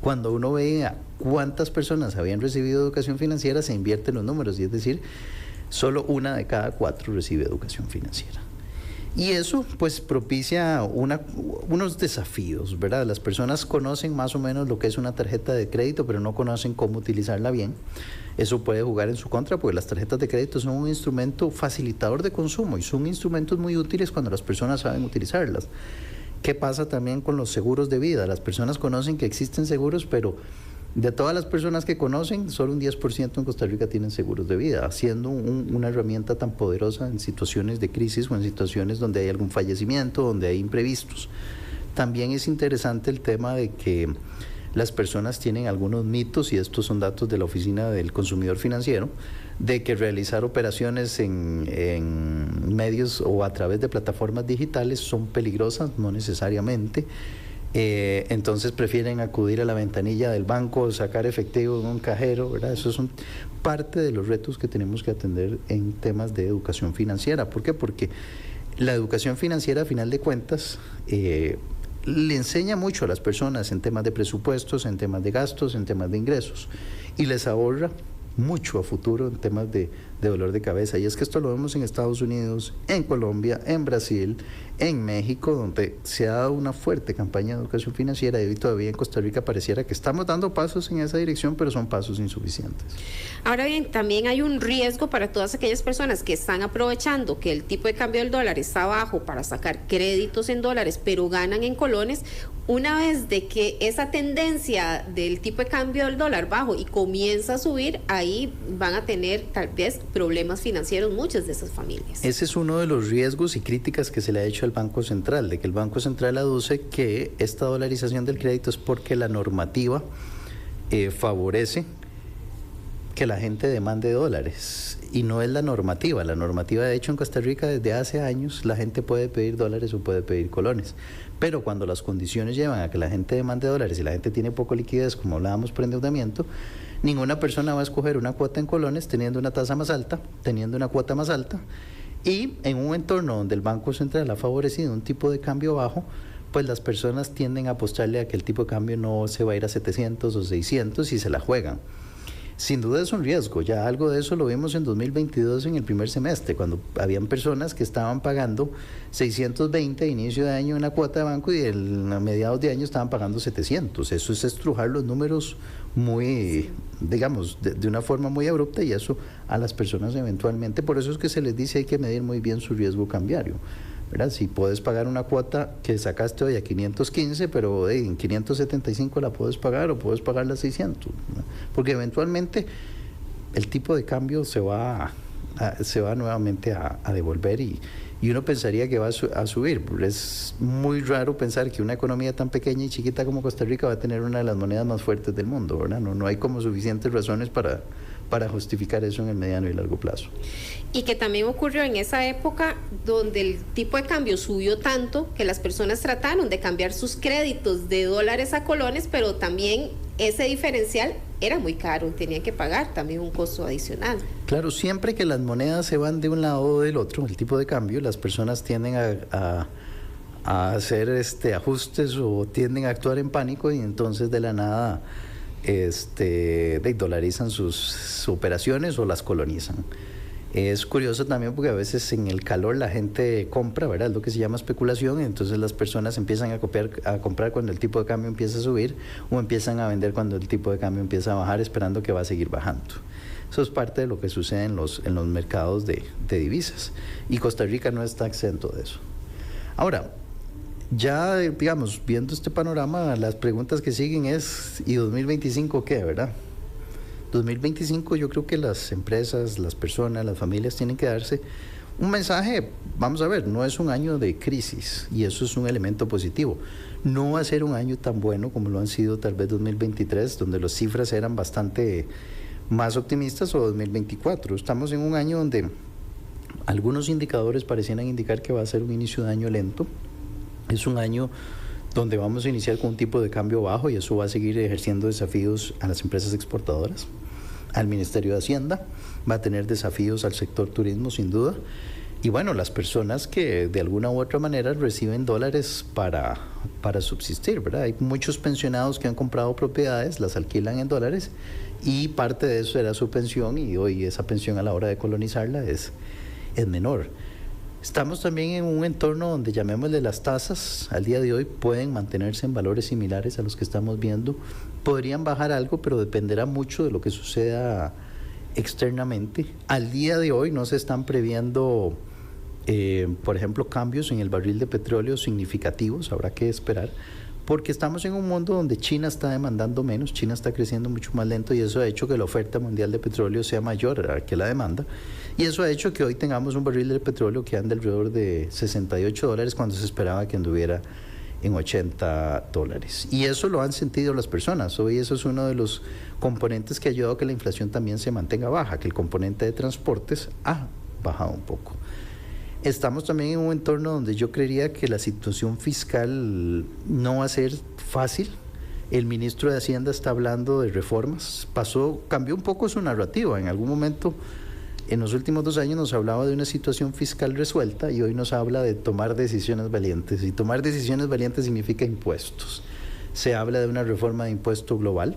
Cuando uno veía cuántas personas habían recibido educación financiera, se invierten los números, y es decir, solo 1 de cada 4 recibe educación financiera. Y eso pues propicia unos desafíos, ¿verdad? Las personas conocen más o menos lo que es una tarjeta de crédito, pero no conocen cómo utilizarla bien. Eso puede jugar en su contra porque las tarjetas de crédito son un instrumento facilitador de consumo y son instrumentos muy útiles cuando las personas saben utilizarlas. ¿Qué pasa también con los seguros de vida? Las personas conocen que existen seguros, pero de todas las personas que conocen, solo un 10% en Costa Rica tienen seguros de vida, siendo una herramienta tan poderosa en situaciones de crisis o en situaciones donde hay algún fallecimiento, donde hay imprevistos. También es interesante el tema de que las personas tienen algunos mitos, y estos son datos de la Oficina del Consumidor Financiero, de que realizar operaciones en medios o a través de plataformas digitales son peligrosas. No necesariamente. Entonces prefieren acudir a la ventanilla del banco, sacar efectivo en un cajero, ¿verdad? Eso son parte de los retos que tenemos que atender en temas de educación financiera. ¿Por qué? Porque la educación financiera, a final de cuentas, le enseña mucho a las personas en temas de presupuestos, en temas de gastos, en temas de ingresos, y les ahorra mucho a futuro en temas de dolor de cabeza. Y es que esto lo vemos en Estados Unidos, en Colombia, en Brasil, en México, donde se ha dado una fuerte campaña de educación financiera, y hoy todavía en Costa Rica pareciera que estamos dando pasos en esa dirección, pero son pasos insuficientes. Ahora bien, también hay un riesgo para todas aquellas personas que están aprovechando que el tipo de cambio del dólar está bajo para sacar créditos en dólares, pero ganan en colones. Una vez de que esa tendencia del tipo de cambio del dólar bajo y comienza a subir, ahí van a tener tal vez problemas financieros muchas de esas familias. Ese es uno de los riesgos y críticas que se le ha hecho al Banco Central, de que el Banco Central aduce que esta dolarización del crédito es porque la normativa favorece que la gente demande dólares, y no es la normativa. La normativa, de hecho, en Costa Rica desde hace años la gente puede pedir dólares o puede pedir colones, pero cuando las condiciones llevan a que la gente demande dólares y la gente tiene poco liquidez, como hablábamos por endeudamiento, ninguna persona va a escoger una cuota en colones teniendo una tasa más alta, teniendo una cuota más alta, y en un entorno donde el Banco Central ha favorecido un tipo de cambio bajo, pues las personas tienden a apostarle a que el tipo de cambio no se va a ir a 700 o 600 y se la juegan. Sin duda es un riesgo, ya algo de eso lo vimos en 2022 en el primer semestre, cuando habían personas que estaban pagando 620 a inicio de año en la cuota de banco y a mediados de año estaban pagando 700. Eso es estrujar los números muy, digamos, de una forma muy abrupta, y eso a las personas eventualmente, por eso es que se les dice hay que medir muy bien su riesgo cambiario, ¿verdad? Si puedes pagar una cuota que sacaste hoy a 515, pero en 575 la puedes pagar, o puedes pagarla a 600, ¿no? Porque eventualmente el tipo de cambio se va nuevamente a devolver, y uno pensaría que va a subir. Es muy raro pensar que una economía tan pequeña y chiquita como Costa Rica va a tener una de las monedas más fuertes del mundo, ¿verdad? No hay como suficientes razones para justificar eso en el mediano y largo plazo. Y que también ocurrió en esa época donde el tipo de cambio subió tanto que las personas trataron de cambiar sus créditos de dólares a colones, pero también ese diferencial era muy caro, tenían que pagar también un costo adicional. Claro, siempre que las monedas se van de un lado o del otro, el tipo de cambio, las personas tienden a hacer ajustes o tienden a actuar en pánico, y entonces de la nada dolarizan sus operaciones o las colonizan. Es curioso también porque a veces en el calor la gente compra, ¿verdad? Es lo que se llama especulación, y entonces las personas empiezan a comprar cuando el tipo de cambio empieza a subir, o empiezan a vender cuando el tipo de cambio empieza a bajar, esperando que va a seguir bajando. Eso es parte de lo que sucede en los mercados de divisas, y Costa Rica no está exento de eso. Ahora, ya, digamos, viendo este panorama, las preguntas que siguen es, ¿y 2025 qué, verdad? 2025 yo creo que las empresas, las personas, las familias tienen que darse un mensaje. Vamos a ver, no es un año de crisis, y eso es un elemento positivo. No va a ser un año tan bueno como lo han sido tal vez 2023, donde las cifras eran bastante más optimistas, o 2024. Estamos en un año donde algunos indicadores parecieran indicar que va a ser un inicio de año lento. Es un año donde vamos a iniciar con un tipo de cambio bajo, y eso va a seguir ejerciendo desafíos a las empresas exportadoras, al Ministerio de Hacienda, va a tener desafíos al sector turismo sin duda, y bueno, las personas que de alguna u otra manera reciben dólares para subsistir, ¿verdad? Hay muchos pensionados que han comprado propiedades, las alquilan en dólares, y parte de eso era su pensión, y hoy esa pensión a la hora de colonizarla es menor. Estamos también en un entorno donde, llamémosle, las tasas al día de hoy pueden mantenerse en valores similares a los que estamos viendo. Podrían bajar algo, pero dependerá mucho de lo que suceda externamente. Al día de hoy no se están previendo, por ejemplo, cambios en el barril de petróleo significativos. Habrá que esperar, porque estamos en un mundo donde China está demandando menos, China está creciendo mucho más lento, y eso ha hecho que la oferta mundial de petróleo sea mayor que la demanda, y eso ha hecho que hoy tengamos un barril de petróleo que anda alrededor de $68 cuando se esperaba que anduviera en $80, y eso lo han sentido las personas. Hoy eso es uno de los componentes que ha ayudado a que la inflación también se mantenga baja, que el componente de transportes ha bajado un poco. Estamos también en un entorno donde yo creería que la situación fiscal no va a ser fácil. El ministro de Hacienda está hablando de reformas. Cambió un poco su narrativa. En algún momento, en los últimos 2 años, nos hablaba de una situación fiscal resuelta, y hoy nos habla de tomar decisiones valientes. Y tomar decisiones valientes significa impuestos. Se habla de una reforma de impuesto global,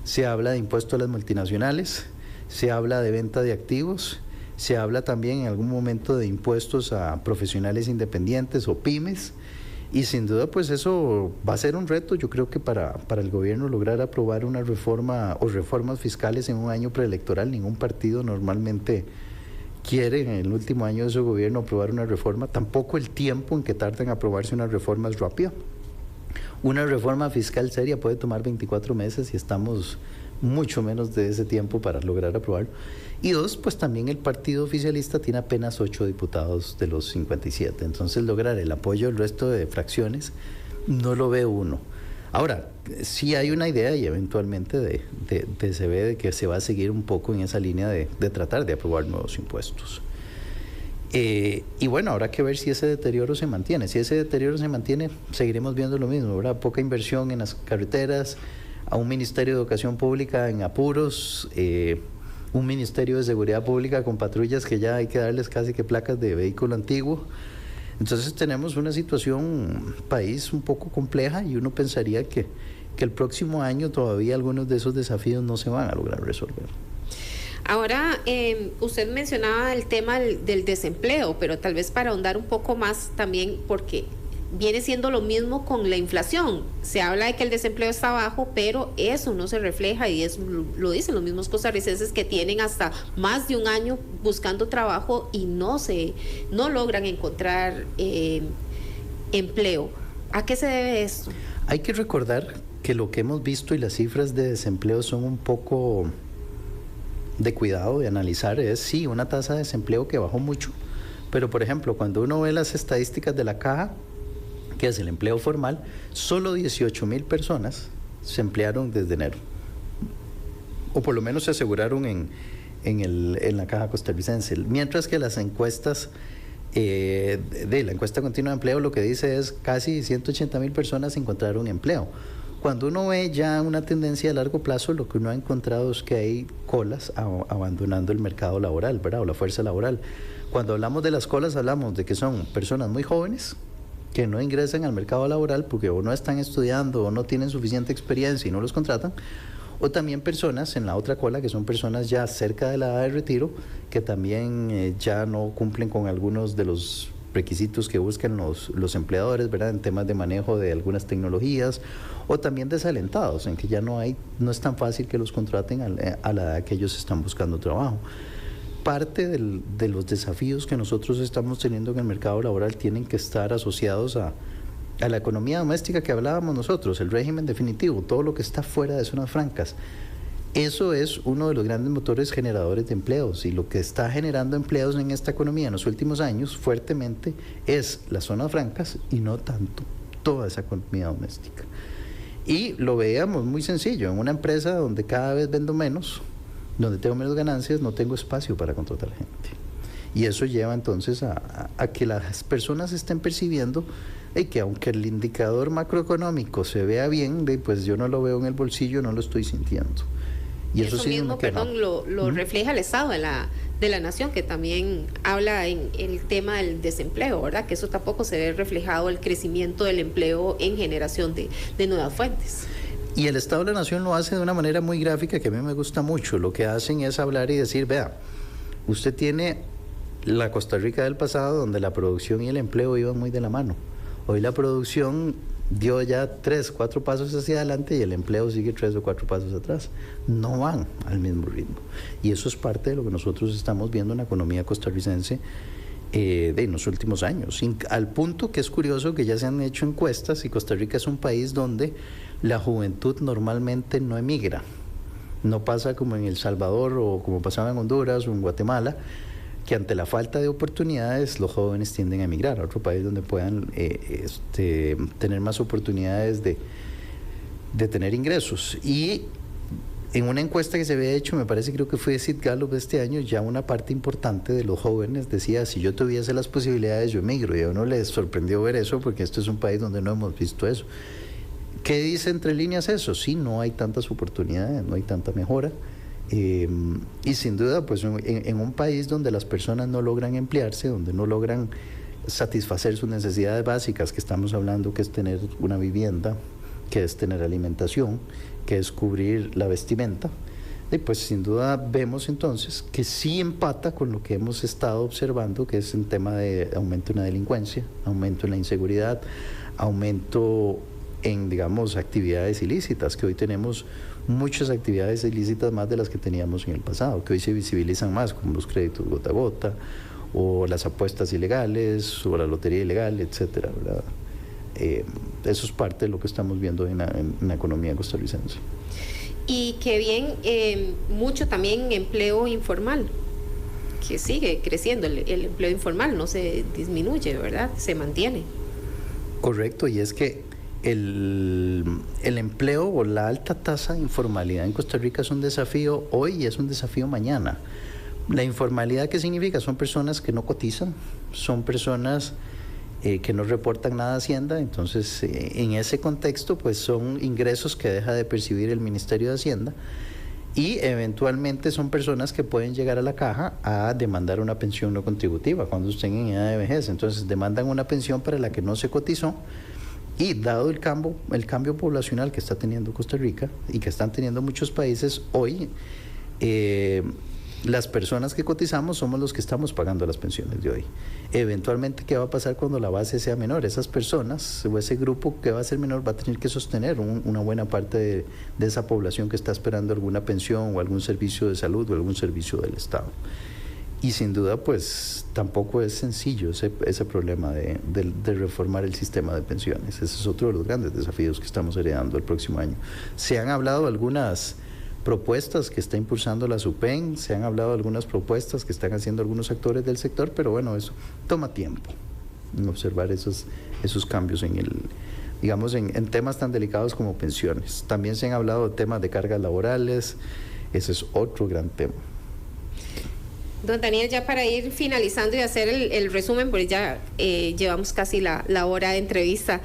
se habla de impuesto a las multinacionales, se habla de venta de activos, se habla también en algún momento de impuestos a profesionales independientes o pymes, y sin duda pues eso va a ser un reto, yo creo que para el gobierno lograr aprobar una reforma o reformas fiscales en un año preelectoral. Ningún partido normalmente quiere en el último año de su gobierno aprobar una reforma, tampoco el tiempo en que tardan en aprobarse una reforma es rápida. Una reforma fiscal seria puede tomar 24 meses y estamos mucho menos de ese tiempo para lograr aprobarlo. Y dos, pues también el partido oficialista tiene apenas 8 diputados de los 57, entonces lograr el apoyo del resto de fracciones no lo ve uno. Ahora, sí hay una idea y eventualmente se ve de que se va a seguir un poco en esa línea de tratar de aprobar nuevos impuestos. Y bueno, habrá que ver si ese deterioro se mantiene. Si ese deterioro se mantiene, seguiremos viendo lo mismo, ¿verdad? Poca inversión en las carreteras, a un Ministerio de Educación Pública en apuros, un Ministerio de Seguridad Pública con patrullas que ya hay que darles casi que placas de vehículo antiguo. Entonces tenemos una situación país un poco compleja y uno pensaría que el próximo año todavía algunos de esos desafíos no se van a lograr resolver. Ahora, usted mencionaba el tema del desempleo, pero tal vez para ahondar un poco más también, porque viene siendo lo mismo con la inflación. Se habla de que el desempleo está bajo, pero eso no se refleja, y eso lo dicen los mismos costarricenses que tienen hasta más de un año buscando trabajo y no logran encontrar empleo. ¿A qué se debe esto? Hay que recordar que lo que hemos visto y las cifras de desempleo son un poco de cuidado de analizar. Es sí una tasa de desempleo que bajó mucho, pero por ejemplo cuando uno ve las estadísticas de la Caja, que es el empleo formal, solo 18,000 personas se emplearon desde enero, o por lo menos se aseguraron en la Caja costarricense, mientras que las encuestas de la encuesta continua de empleo lo que dice es casi 180,000 personas encontraron empleo. Cuando uno ve ya una tendencia a largo plazo, lo que uno ha encontrado es que hay colas abandonando el mercado laboral, ¿verdad? O la fuerza laboral. Cuando hablamos de las colas, hablamos de que son personas muy jóvenes que no ingresan al mercado laboral porque o no están estudiando o no tienen suficiente experiencia y no los contratan, o también personas en la otra cola que son personas ya cerca de la edad de retiro que también ya no cumplen con algunos de los requisitos que buscan los empleadores, ¿verdad? En temas de manejo de algunas tecnologías, o también desalentados en que ya no es tan fácil que los contraten a la edad que ellos están buscando trabajo. Parte de los desafíos que nosotros estamos teniendo en el mercado laboral tienen que estar asociados a la economía doméstica que hablábamos nosotros, el régimen definitivo, todo lo que está fuera de zonas francas. Eso es uno de los grandes motores generadores de empleos, y lo que está generando empleos en esta economía en los últimos años fuertemente es las zonas francas y no tanto toda esa economía doméstica. Y lo veíamos muy sencillo, en una empresa donde cada vez vendo menos, donde tengo menos ganancias, no tengo espacio para contratar gente. Y eso lleva entonces a que las personas estén percibiendo que aunque el indicador macroeconómico se vea bien, pues yo no lo veo en el bolsillo, no lo estoy sintiendo. Y eso sí mismo, lo refleja el Estado de la Nación, que también habla en el tema del desempleo, ¿verdad? Que eso tampoco se ve reflejado el crecimiento del empleo en generación de nuevas fuentes. Y el Estado de la Nación lo hace de una manera muy gráfica que a mí me gusta mucho. Lo que hacen es hablar y decir, vea, usted tiene la Costa Rica del pasado donde la producción y el empleo iban muy de la mano. Hoy la producción dio ya 3, 4 pasos hacia adelante y el empleo sigue 3 o 4 pasos atrás. No van al mismo ritmo. Y eso es parte de lo que nosotros estamos viendo en la economía costarricense de los últimos años. Al punto que es curioso que ya se han hecho encuestas y Costa Rica es un país donde la juventud normalmente no emigra. No pasa como en El Salvador o como pasaba en Honduras o en Guatemala, que ante la falta de oportunidades los jóvenes tienden a emigrar a otro país donde puedan tener más oportunidades de tener ingresos. Y en una encuesta que se había hecho, me parece, creo que fue Sid Gallup este año, ya una parte importante de los jóvenes decía, si yo tuviese las posibilidades yo emigro, y a uno les sorprendió ver eso porque esto es un país donde no hemos visto eso. ¿Qué dice entre líneas eso? Sí, no hay tantas oportunidades, no hay tanta mejora. Y sin duda, pues en un país donde las personas no logran emplearse, donde no logran satisfacer sus necesidades básicas, que estamos hablando que es tener una vivienda, que es tener alimentación, que es cubrir la vestimenta, Y pues sin duda vemos entonces que sí empata con lo que hemos estado observando, que es el tema de aumento en la delincuencia, aumento en la inseguridad, aumento en, digamos, actividades ilícitas, que hoy tenemos muchas actividades ilícitas más de las que teníamos en el pasado, que hoy se visibilizan más, como los créditos gota a gota, o las apuestas ilegales, o la lotería ilegal, etcétera, ¿verdad? Eso es parte de lo que estamos viendo en la economía costarricense. Y que bien, mucho también empleo informal, que sigue creciendo, el empleo informal no se disminuye, ¿verdad? Se mantiene. Correcto, y es que el empleo o la alta tasa de informalidad en Costa Rica es un desafío hoy y es un desafío mañana. La informalidad, ¿qué significa? Son personas que no cotizan, son personas que no reportan nada a Hacienda, entonces en ese contexto pues son ingresos que deja de percibir el Ministerio de Hacienda y eventualmente son personas que pueden llegar a la caja a demandar una pensión no contributiva cuando estén en edad de vejez, entonces demandan una pensión para la que no se cotizó y dado el cambio poblacional que está teniendo Costa Rica y que están teniendo muchos países hoy, las personas que cotizamos somos los que estamos pagando las pensiones de hoy. Eventualmente, ¿qué va a pasar cuando la base sea menor? Esas personas o ese grupo que va a ser menor va a tener que sostener una buena parte de esa población que está esperando alguna pensión o algún servicio de salud o algún servicio del Estado. Y sin duda, pues tampoco es sencillo ese problema de reformar el sistema de pensiones. Ese es otro de los grandes desafíos que estamos heredando el próximo año. Se han hablado algunas propuestas que está impulsando la SUPEN, se han hablado de algunas propuestas que están haciendo algunos actores del sector, pero bueno, eso toma tiempo en observar esos cambios en temas tan delicados como pensiones. También se han hablado de temas de cargas laborales, ese es otro gran tema. Don Daniel, ya para ir finalizando y hacer el resumen, porque ya llevamos casi la hora de entrevista.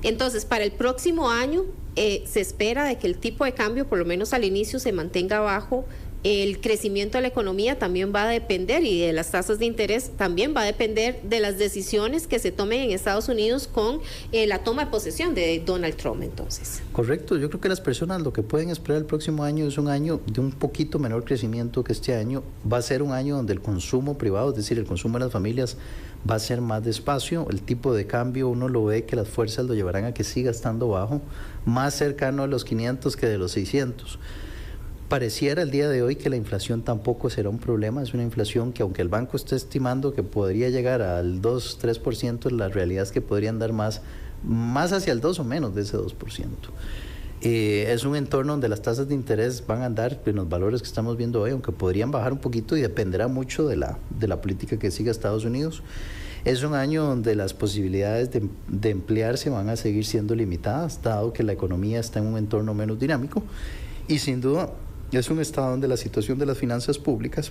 Entonces, para el próximo año se espera de que el tipo de cambio, por lo menos al inicio, se mantenga bajo. El crecimiento de la economía también va a depender y de las tasas de interés también va a depender de las decisiones que se tomen en Estados Unidos con la toma de posesión de Donald Trump, entonces. Correcto, yo creo que las personas lo que pueden esperar el próximo año es un año de un poquito menor crecimiento que este año. Va a ser un año donde el consumo privado, es decir, el consumo de las familias va a ser más despacio. El tipo de cambio uno lo ve que las fuerzas lo llevarán a que siga estando bajo, más cercano a los 500 que de los 600. Pareciera el día de hoy que la inflación tampoco será un problema, es una inflación que aunque el banco esté estimando que podría llegar al 2-3%, la realidad es que podrían dar más hacia el 2 o menos de ese 2%. Es un entorno donde las tasas de interés van a andar en los valores que estamos viendo hoy, aunque podrían bajar un poquito y dependerá mucho de la política que siga Estados Unidos. Es un año donde las posibilidades de emplearse van a seguir siendo limitadas, dado que la economía está en un entorno menos dinámico y sin duda es un estado donde la situación de las finanzas públicas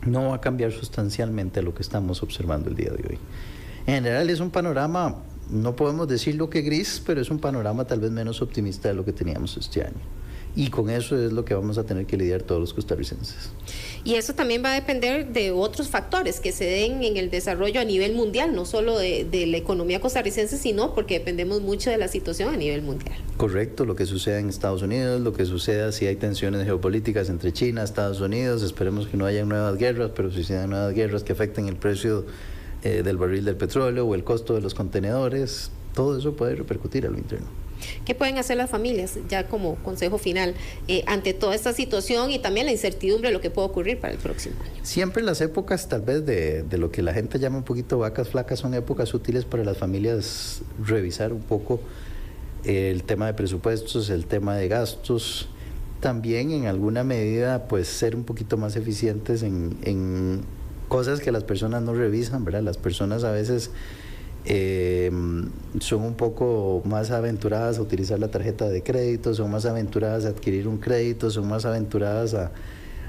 no va a cambiar sustancialmente a lo que estamos observando el día de hoy. En general es un panorama, no podemos decirlo que gris, pero es un panorama tal vez menos optimista de lo que teníamos este año. Y con eso es lo que vamos a tener que lidiar todos los costarricenses. Y eso también va a depender de otros factores que se den en el desarrollo a nivel mundial, no solo de la economía costarricense, sino porque dependemos mucho de la situación a nivel mundial. Correcto, lo que suceda en Estados Unidos, lo que suceda si hay tensiones geopolíticas entre China, Estados Unidos, esperemos que no haya nuevas guerras, pero si se dan nuevas guerras que afecten el precio del barril del petróleo o el costo de los contenedores, todo eso puede repercutir a lo interno. ¿Qué pueden hacer las familias, ya como consejo final, ante toda esta situación y también la incertidumbre de lo que puede ocurrir para el próximo año? Siempre las épocas, tal vez de lo que la gente llama un poquito vacas flacas, son épocas útiles para las familias revisar un poco el tema de presupuestos, el tema de gastos, también en alguna medida pues ser un poquito más eficientes en cosas que las personas no revisan, ¿verdad? Las personas a veces son un poco más aventuradas a utilizar la tarjeta de crédito, son más aventuradas a adquirir un crédito, son más aventuradas a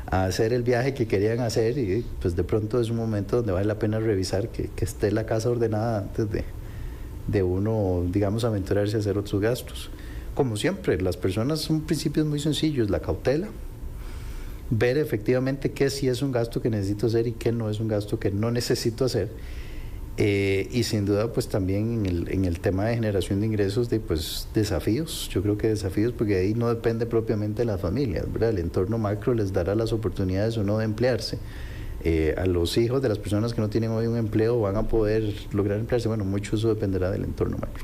hacer el viaje que querían hacer y pues de pronto es un momento donde vale la pena revisar que esté la casa ordenada antes de uno, digamos, aventurarse a hacer otros gastos. Como siempre, las personas son principios muy sencillos, la cautela, ver efectivamente qué sí es un gasto que necesito hacer y qué no es un gasto que no necesito hacer. Y sin duda pues también en el tema de generación de ingresos, pues desafíos, yo creo que desafíos, porque ahí no depende propiamente de las familias, ¿verdad? El entorno macro les dará las oportunidades o no de emplearse. A los hijos de las personas que no tienen hoy un empleo van a poder lograr emplearse. Bueno, mucho eso dependerá del entorno macro.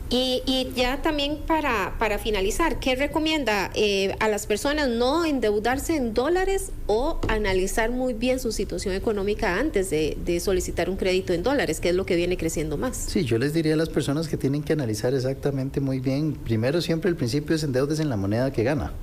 Y ya también para finalizar, ¿qué recomienda a las personas? No endeudarse en dólares o analizar muy bien su situación económica antes de solicitar un crédito en dólares, que es lo que viene creciendo más. Sí, yo les diría a las personas que tienen que analizar exactamente muy bien. Primero, siempre el principio es endeudes en la moneda que gana.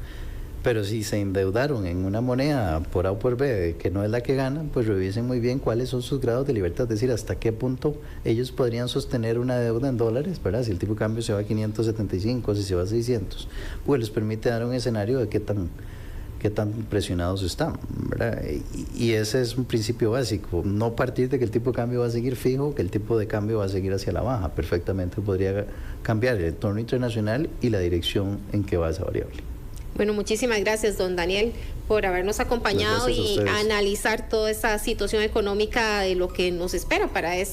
Pero si se endeudaron en una moneda por A o por B que no es la que ganan, pues revisen muy bien cuáles son sus grados de libertad, es decir, hasta qué punto ellos podrían sostener una deuda en dólares, ¿verdad? Si el tipo de cambio se va a 575, si se va a 600, pues les permite dar un escenario de qué tan presionados están, ¿verdad? Y ese es un principio básico, no partir de que el tipo de cambio va a seguir fijo, que el tipo de cambio va a seguir hacia la baja. Perfectamente podría cambiar el entorno internacional y la dirección en que va esa variable. Bueno, muchísimas gracias, don Daniel, por habernos acompañado y analizar toda esa situación económica de lo que nos espera para el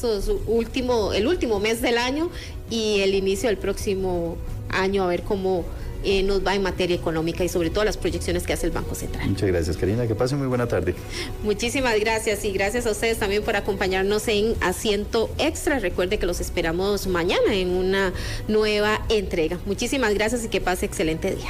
último mes del año y el inicio del próximo año, a ver cómo nos va en materia económica y sobre todo las proyecciones que hace el Banco Central. Muchas gracias, Karina, que pasen muy buena tarde. Muchísimas gracias y gracias a ustedes también por acompañarnos en Asiento Extra. Recuerde que los esperamos mañana en una nueva entrega. Muchísimas gracias y que pase excelente día.